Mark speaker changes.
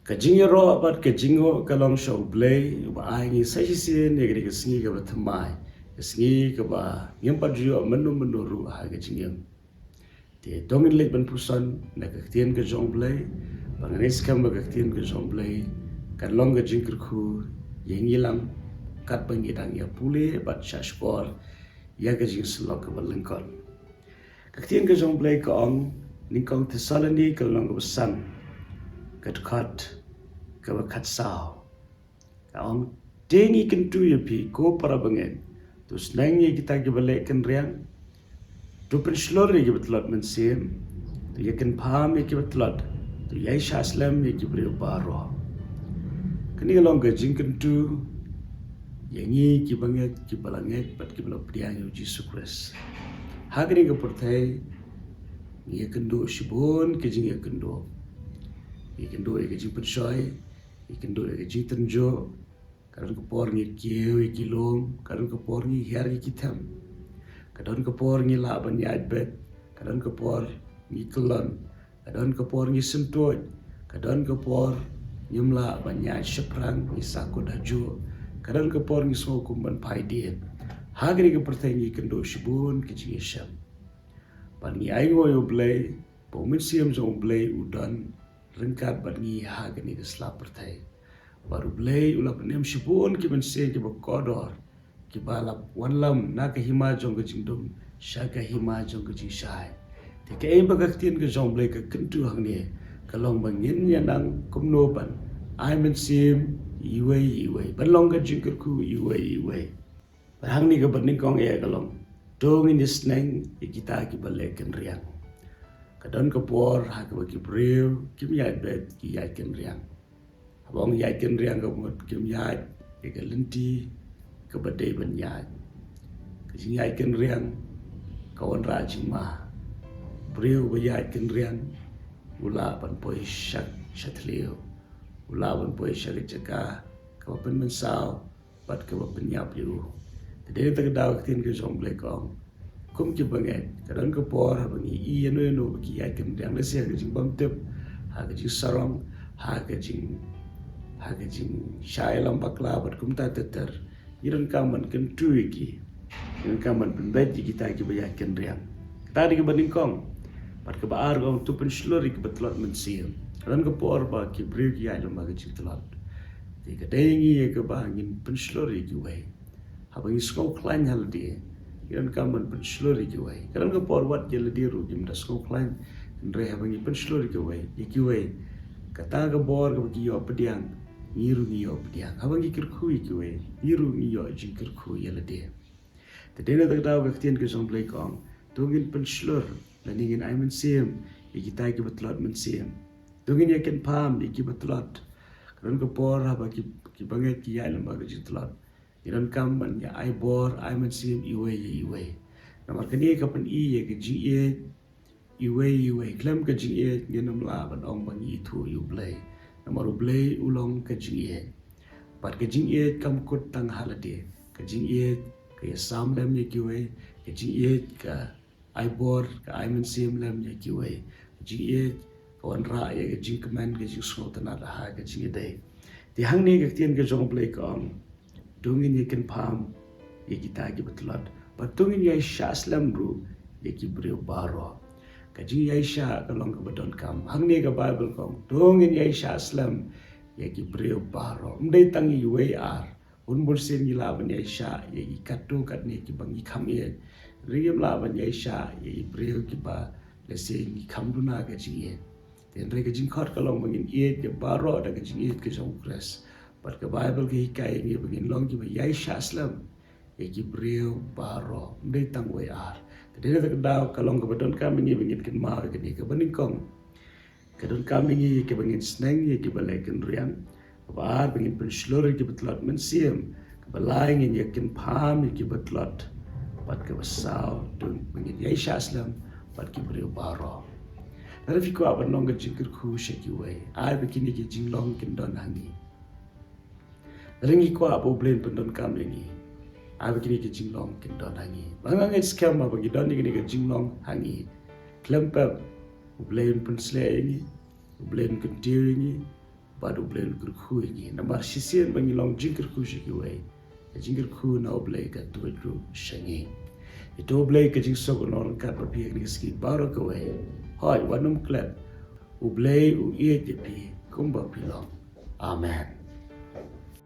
Speaker 1: Kajingero abat kajingo kalong show blay ba ai ni sa sin ne gri singi ka batmai singi ka ba ngem padrio menu ru ha kajingem te dongin lek ban pusan na ka tien ka jong blay ba nes kam ba ka tien ka jong blay kan long ka jingkir khu yengilam kat bangedang ya pule bat shashpor ya ka jing slok ka balengkon ka tien ka jong blay ka ong ningkong tesalani ka long ka besan kat kawakat sao kaong tengi kentu ya pi ko para bangen terus nangi kita gibalik kan riang tu penslor ya gibatlot mensim tu yakin paham ya gibatlot tu yai shaslam ya gibri baro kini kalong ga jingkentu yangi gibanget gibalanget pat gibalop diang yu Jesus Christ hagni ga pertai ya kendo shibon ke jing ya kendo ikan pensoy, ikan tenjo, kadang kepor ni kieu ikilom, kadang kepor ni hiar ikitam, kadang kepor ni laban ni adbet, kadang kepor ni kelon, kadang kepor ni sentuj, kadang kepor ni mla banyak seprang ni sako daju, kadang kepor ni sokum ban paidien. Hagri ke pertengi kendo shibun kecing isyam. Pan ni ayo yo blay, pomin siam zong blay udan. Rengkat bat ngi ha gani ke slap pertai baru blay ula penem shibun ki mense ki bakodor ki balap wanlam na ka hima jong ke jingdum sha ka hima jong ke jishai te ke ba ka tin ke jong blay ka kentu hang ni kalong bangin yanang kumno ban ai mensim iwe ban long ka jingker ku iwe hang ni ka baning kong e kalong dong in sneng kita ki balek riang kadon kapor ha ka bagi breu kim yai bet ki yai ken riang abong yai ken riang ka mot kim yai ke lenti ka badai ban yai ka jing yai ken riang ka wan ra jing ma breu ba yai ken riang ula ban poi shat shatleo ula ban poi shat jaka ka pen men sao bat ka ban yap yu de ta daw tin ke jong ble kong kum ki banget kadang ke por ha bangi I no bagi ai kem dang lesi ha jing bam tep ha jing sarong ha jing shai lam bakla bat kum ta teter iran kaman ken tu iki iran kaman ben bet kita ki baya ken riang tadi ke banding kong pat ke baar gong tu pen slori ke betlot men sim kadang ke por ba ki brew ki ai lam bagi jing telot ti ke dengi ke bangin pen slori ki wei ha bangi skong klan hal dia iran kaman penslori ki wai kadang ke porwat je lediru jim das ko plan ndre ha bangi penslori ki wai iki kata ke bor ke bagi yo pediang ngiru ni yo pediang ha bangi kirkhu ki wai ngiru ni yo jing kirkhu ye ledi te dena tak daw ke tien ke song play kong tungin penslor laningin ai men sim iki tai ki betlot men sim tungin yakin pam iki betlot kadang ke por ha bagi ki banget ki ya lam bagi betlot iran kamban ya ai bor ai men sim iwe namar kani kapan I ke ji iwe klem ke ji ye nam la ban ong bang I thu yu blay namar blay ulong ke ji pat ke ji kam kut tang halade ke ji ke sam lem ye kiwe ke ji ka ai bor ka ai men sim lem ye kiwe ji kon ra ye ke ji kman ke ji so tana ha ke ji dai ti hang ni ke tien ke jong blay kong tungin yakin paham ya kita ki betulat patungin ya syaslam ru ya ki brio baro kaji ya sya kalong ke bedon kam hang ni ke bible kom tungin ya syaslam ya ki brio baro mdai tangi ar un bursin ni laban ya sya ya ki katu kat ni ki bangi kam ye rigim laban ya sya ya ki brio ki ba lese ni kam duna ke ji ten re ke jing khot kalong bangin ke baro da ke jing ke jong kres Pat ke Bible ke hikai ni begin long ki yai shaslam ye ki breu baro ndai tang we ar tede tak daw kalong ke bedon kami ni begin ken ma ke ni ke bening kong ke don kami ni ke begin sneng ye ki balai ken rian bar begin pen slor ki betlot men sim ke balai ngin ye ken pham ye ki betlot pat ke basau dun begin yai shaslam pat ki breu baro Narafi ko aban long ke jingkir khu sheki we ai begin ki jinglong ken don hangi Ringi ko apo blend pendon kam ini. Abi kini ke jinglong kin don hangi. Bangang scam apa bagi don ni ke jinglong hangi. Klempap blend pen slay ini, blend ke tiu ini, padu blay lu kurku ini nambar sisian bangilong jingkyntu shikiwe jingkyntu na oblay ka tuju shangi itu oblay ka jingsok nor ka papi ni ski baro kawe hoi wanum klep ublay u iye jepi kumba pilong amen